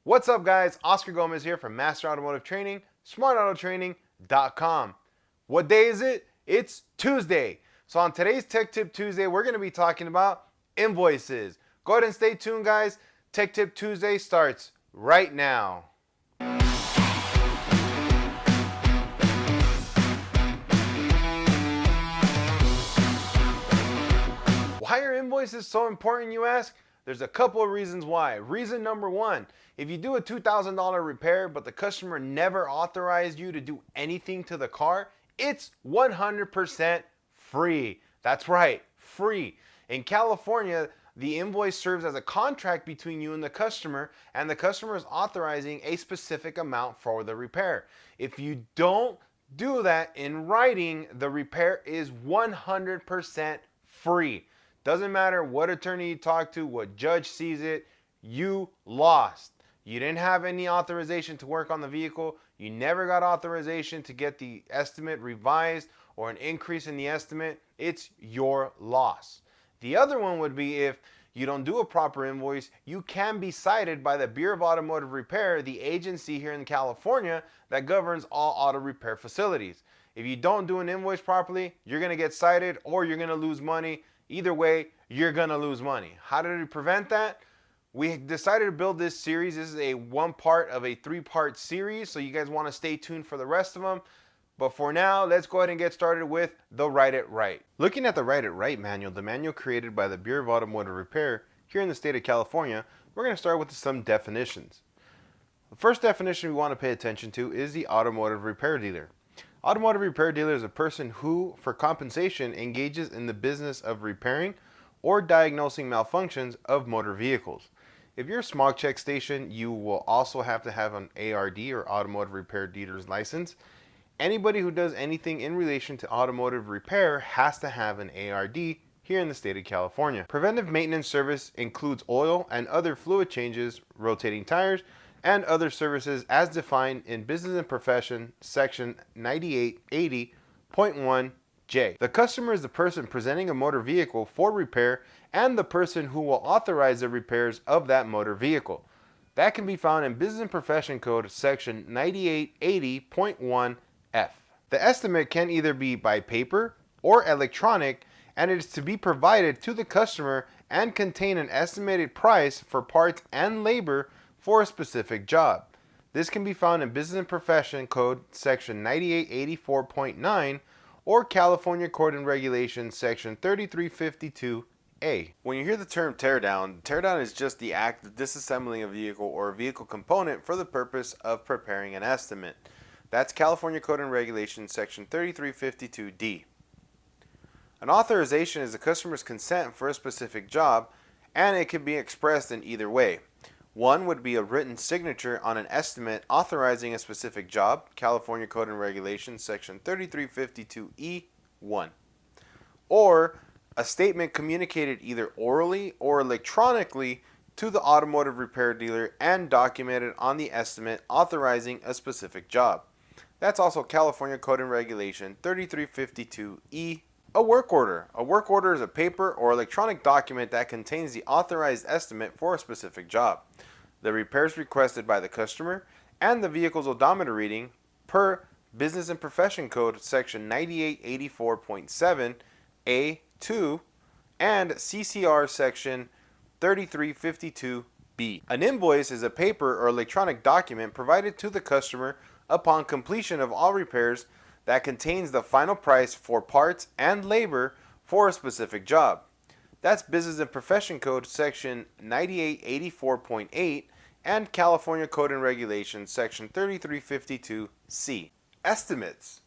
What's up guys, Oscar Gomez here from Master Automotive Training, smartautotraining.com. What day is it? It's Tuesday. So on today's Tech Tip Tuesday, we're going to be talking about invoices. Go ahead and stay tuned guys. Tech Tip Tuesday starts right now. Why are invoices so important, you ask? There's a couple of reasons why. Reason number one, if you do a $2,000 repair but the customer never authorized you to do anything to the car, it's 100% free. That's right, free. In California, the invoice serves as a contract between you and the customer is authorizing a specific amount for the repair. If you don't do that in writing, the repair is 100% free. Doesn't matter what attorney you talk to, what judge sees it, you lost. You didn't have any authorization to work on the vehicle. You never got authorization to get the estimate revised or an increase in the estimate. It's your loss. The other one would be if you don't do a proper invoice, you can be cited by the Bureau of Automotive Repair, the agency here in California that governs all auto repair facilities. If you don't do an invoice properly, you're going to get cited or you're going to lose money. Either way, you're going to lose money. How did we prevent that? We decided to build this series. This is a one part of a three-part series, so you guys want to stay tuned for the rest of them. But for now, let's go ahead and get started with the Write It Right. Looking at the Write It Right manual, the manual created by the Bureau of Automotive Repair here in the state of California, we're going to start with some definitions. The first definition we want to pay attention to is the automotive repair dealer. Automotive repair dealer is a person who, for compensation, engages in the business of repairing or diagnosing malfunctions of motor vehicles. If you're a Smog check station, you will also have to have an ARD or automotive repair dealer's license. Anybody who does anything in relation to automotive repair has to have an ARD here in the state of California. Preventive maintenance service includes oil and other fluid changes, rotating tires, and other services as defined in Business and Profession section 9880.1J. The customer is the person presenting a motor vehicle for repair and the person who will authorize the repairs of that motor vehicle. That can be found in Business and Profession Code section 9880.1F. The estimate can either be by paper or electronic, and it is to be provided to the customer and contain an estimated price for parts and labor for a specific job. This can be found in Business and Profession Code section 9884.9 or California Code and Regulations section 3352A. When you hear the term teardown is just the act of disassembling a vehicle or a vehicle component for the purpose of preparing an estimate. That's California Code and Regulations section 3352D. An authorization is the customer's consent for a specific job, and it can be expressed in either way. One would be a written signature on an estimate authorizing a specific job, California Code and Regulations section 3352E1. Or a statement communicated either orally or electronically to the automotive repair dealer and documented on the estimate authorizing a specific job. That's also California Code and Regulation 3352E. A work order. A work order is a paper or electronic document that contains the authorized estimate for a specific job, the repairs requested by the customer, and the vehicle's odometer reading per Business and Profession Code section 9884.7 A2 and CCR section 3352B. An invoice is a paper or electronic document provided to the customer upon completion of all repairs that contains the final price for parts and labor for a specific job. That's Business and Profession Code section 9884.8 and California Code and Regulations section 3352C. Estimates.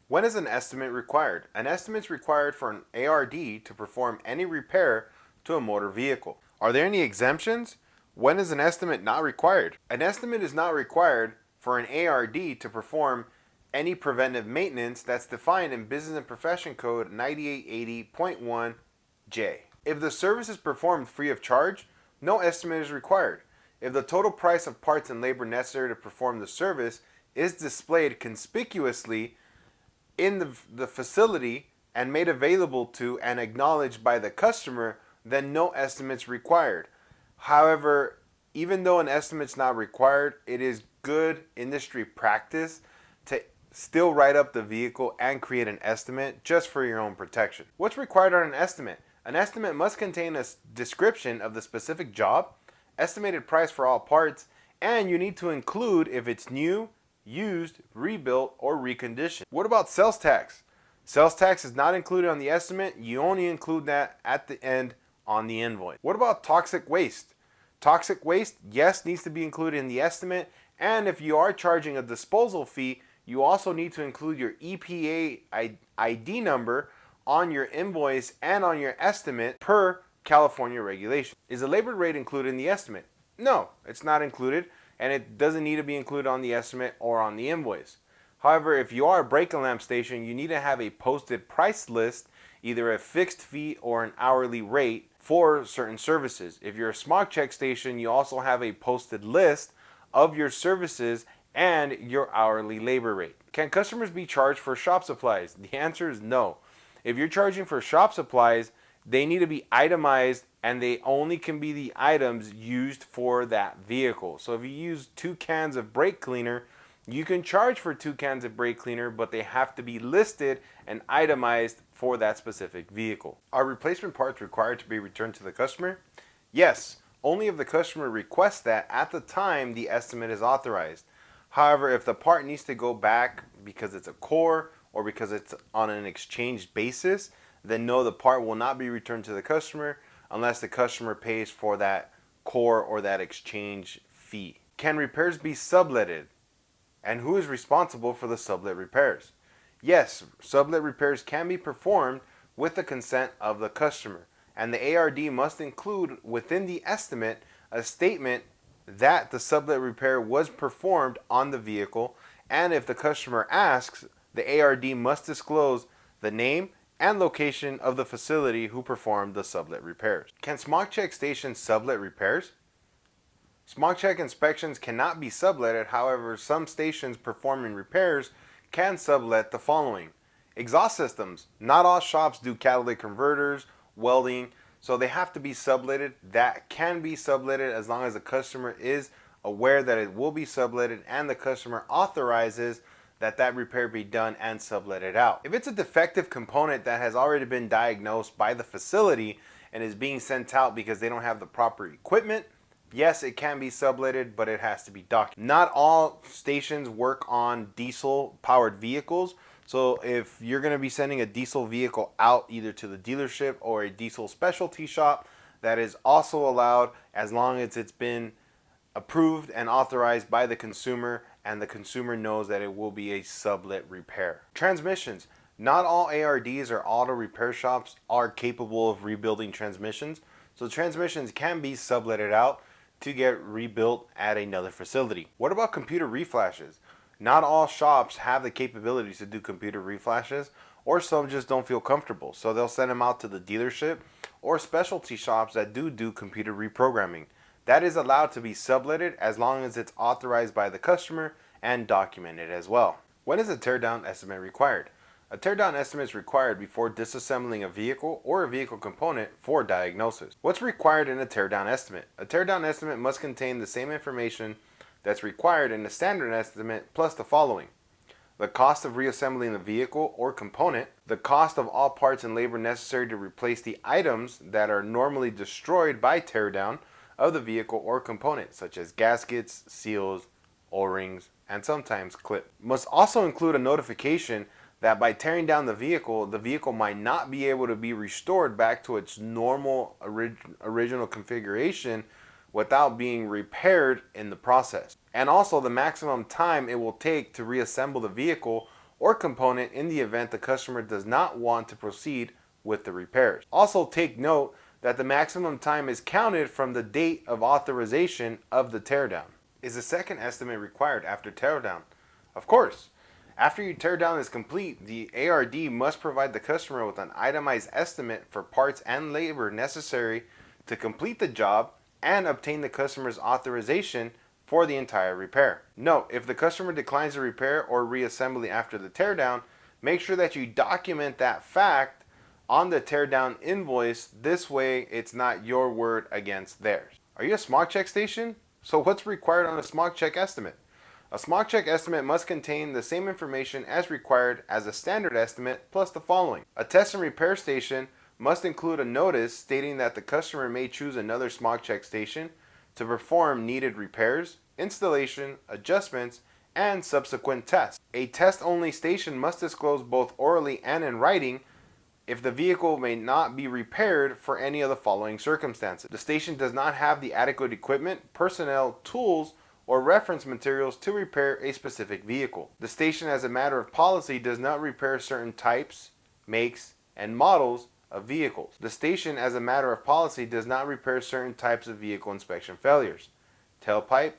When is an estimate required? An estimate is required for an ARD to perform any repair to a motor vehicle. Are there any exemptions? When is an estimate not required? An estimate is not required for an ARD to perform any preventive maintenance that's defined in Business and Profession Code 9880.1J. If the service is performed free of charge, no estimate is required. If the total price of parts and labor necessary to perform the service is displayed conspicuously in the facility and made available to and acknowledged by the customer, then no estimates required. However, Even though an estimate's not required, it is good industry practice to still write up the vehicle and create an estimate just for your own protection. What's required on an estimate? An estimate must contain a description of the specific job, estimated price for all parts, and you need to include if it's new, used, rebuilt, or reconditioned. What about sales tax? Sales tax is not included on the estimate. You only include that at the end on the invoice. What about toxic waste? Toxic waste, yes, needs to be included in the estimate, and if you are charging a disposal fee, you also need to include your EPA ID number on your invoice and on your estimate per California regulation. Is the labor rate included in the estimate? No, it's not included, and it doesn't need to be included on the estimate or on the invoice. However, if you are a brake and lamp station, you need to have a posted price list, either a fixed fee or an hourly rate for certain services. If you're a smog check station, you also have a posted list of your services and your hourly labor rate. Can customers be charged for shop supplies? The answer is no. If you're charging for shop supplies, they need to be itemized, and they only can be the items used for that vehicle. So if you use 2 cans of brake cleaner, you can charge for 2 cans of brake cleaner, but they have to be listed and itemized for that specific vehicle. Are replacement parts required to be returned to the customer? Yes, only if the customer requests that at the time the estimate is authorized. However, if the part needs to go back because it's a core or because it's on an exchange basis, then no, the part will not be returned to the customer unless the customer pays for that core or that exchange fee. Can repairs be subletted? And who is responsible for the sublet repairs? Yes, sublet repairs can be performed with the consent of the customer, and the ARD must include within the estimate a statement that the sublet repair was performed on the vehicle, and if the customer asks, the ARD must disclose the name and location of the facility who performed the sublet repairs. Can smog check stations sublet repairs? Smog check inspections cannot be subletted. However, some stations performing repairs can sublet the following. Exhaust systems. Not all shops do catalytic converters, welding, so they have to be subletted. That can be subletted as long as the customer is aware that it will be subletted and the customer authorizes that repair be done and subletted out. If it's a defective component that has already been diagnosed by the facility and is being sent out because they don't have the proper equipment, yes, it can be subletted, but it has to be documented. Not all stations work on diesel powered vehicles. So if you're going to be sending a diesel vehicle out either to the dealership or a diesel specialty shop, that is also allowed as long as it's been approved and authorized by the consumer and the consumer knows that it will be a sublet repair. Transmissions. Not all ARDs or auto repair shops are capable of rebuilding transmissions. So transmissions can be subletted out to get rebuilt at another facility. What about computer reflashes? Not all shops have the capabilities to do computer reflashes, or some just don't feel comfortable. So they'll send them out to the dealership or specialty shops that do computer reprogramming. That is allowed to be subletted as long as it's authorized by the customer and documented as well. When is a teardown estimate required? A teardown estimate is required before disassembling a vehicle or a vehicle component for diagnosis. What's required in a teardown estimate? A teardown estimate must contain the same information that's required in a standard estimate plus the following: the cost of reassembling the vehicle or component, the cost of all parts and labor necessary to replace the items that are normally destroyed by teardown of the vehicle or component, such as gaskets, seals, O-rings, and sometimes clip. Must also include a notification that by tearing down the vehicle might not be able to be restored back to its normal original configuration without being repaired in the process. And also the maximum time it will take to reassemble the vehicle or component in the event the customer does not want to proceed with the repairs. Also take note that the maximum time is counted from the date of authorization of the teardown. Is a second estimate required after teardown? Of course. After your teardown is complete, the ARD must provide the customer with an itemized estimate for parts and labor necessary to complete the job and obtain the customer's authorization for the entire repair. Note, if the customer declines the repair or reassembly after the teardown, make sure that you document that fact on the teardown invoice. This way, it's not your word against theirs. Are you a smog check station? So what's required on a smog check estimate? A smog check estimate must contain the same information as required as a standard estimate plus the following. A test and repair station must include a notice stating that the customer may choose another smog check station to perform needed repairs, installation, adjustments, and subsequent tests. A test-only station must disclose both orally and in writing if the vehicle may not be repaired for any of the following circumstances. The station does not have the adequate equipment, personnel, tools, or reference materials to repair a specific vehicle. The station, as a matter of policy, does not repair certain types, makes, and models of vehicles. The station, as a matter of policy, does not repair certain types of vehicle inspection failures: tailpipe,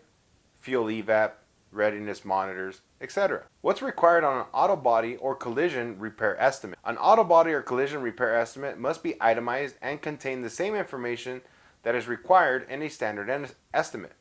fuel evap, readiness monitors, etc. What's required on an auto body or collision repair estimate? An auto body or collision repair estimate must be itemized and contain the same information that is required in a standard estimate.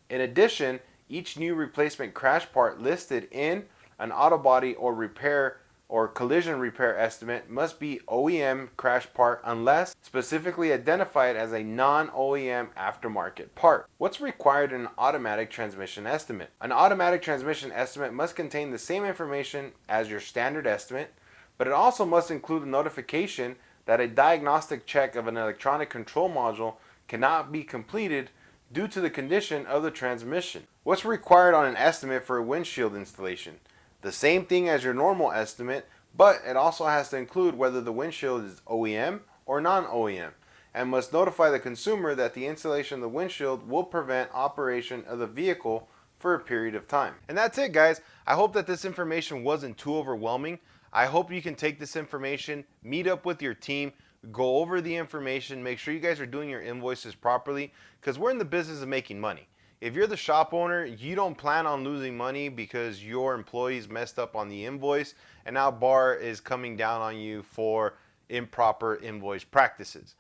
In addition, each new replacement crash part listed in an auto body or repair or collision repair estimate must be OEM crash part unless specifically identified as a non-OEM aftermarket part. What's required in an automatic transmission estimate? An automatic transmission estimate must contain the same information as your standard estimate, but it also must include a notification that a diagnostic check of an electronic control module cannot be completed due to the condition of the transmission. What's required on an estimate for a windshield installation? The same thing as your normal estimate, but it also has to include whether the windshield is OEM or non-OEM, and must notify the consumer that the installation of the windshield will prevent operation of the vehicle for a period of time. And that's it, guys. I hope that this information wasn't too overwhelming. I hope you can take this information, meet up with your team, go over the information, make sure you guys are doing your invoices properly, because we're in the business of making money. If you're the shop owner, you don't plan on losing money because your employees messed up on the invoice and now bar is coming down on you for improper invoice practices.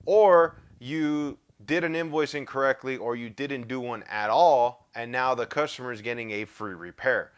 Or you did an invoice incorrectly, or you didn't do one at all and now the customer is getting a free repair.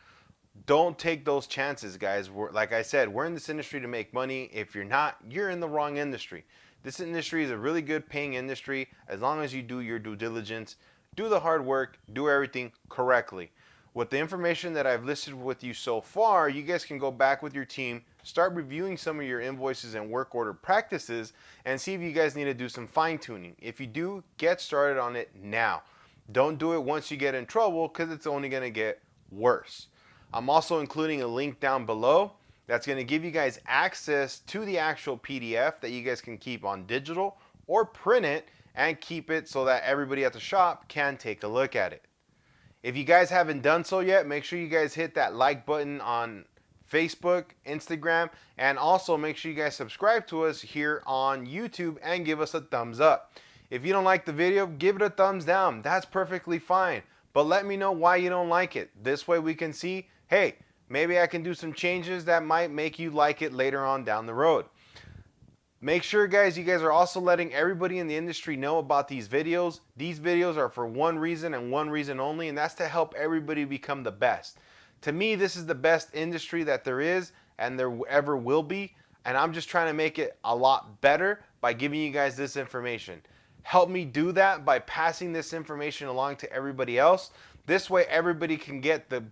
Don't take those chances, guys. Like I said, we're in this industry to make money. If you're not, you're in the wrong industry. This industry is a really good paying industry as long as you do your due diligence, do the hard work, do everything correctly. With the information that I've listed with you so far, you guys can go back with your team, start reviewing some of your invoices and work order practices, and see if you guys need to do some fine tuning. If you do, get started on it now. Don't do it once you get in trouble, because it's only going to get worse. I'm also including a link down below that's going to give you guys access to the actual PDF that you guys can keep on digital or print it and keep it so that everybody at the shop can take a look at it. If you guys haven't done so yet, make sure you guys hit that like button on Facebook, Instagram, and also make sure you guys subscribe to us here on YouTube and give us a thumbs up. If you don't like the video, give it a thumbs down. That's perfectly fine. But let me know why you don't like it. This way we can see, hey, maybe I can do some changes that might make you like it later on down the road. Make sure, guys, you guys are also letting everybody in the industry know about these videos. These videos are for one reason and one reason only, and that's to help everybody become the best. To me, this is the best industry that there is and there ever will be, and I'm just trying to make it a lot better by giving you guys this information. Help me do that by passing this information along to everybody else. This way, everybody can get the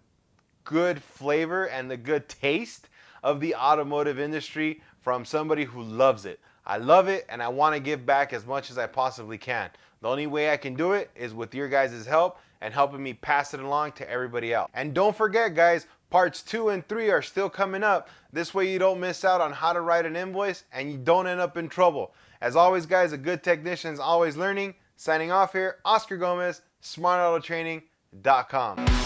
good flavor and the good taste of the automotive industry from somebody who loves it. I love it and I want to give back as much as I possibly can. The only way I can do it is with your guys' help and helping me pass it along to everybody else. And don't forget, guys, parts 2 and 3 are still coming up. This way you don't miss out on how to write an invoice and you don't end up in trouble. As always, guys, a good technician is always learning. Signing off here, Oscar Gomez, smartautotraining.com.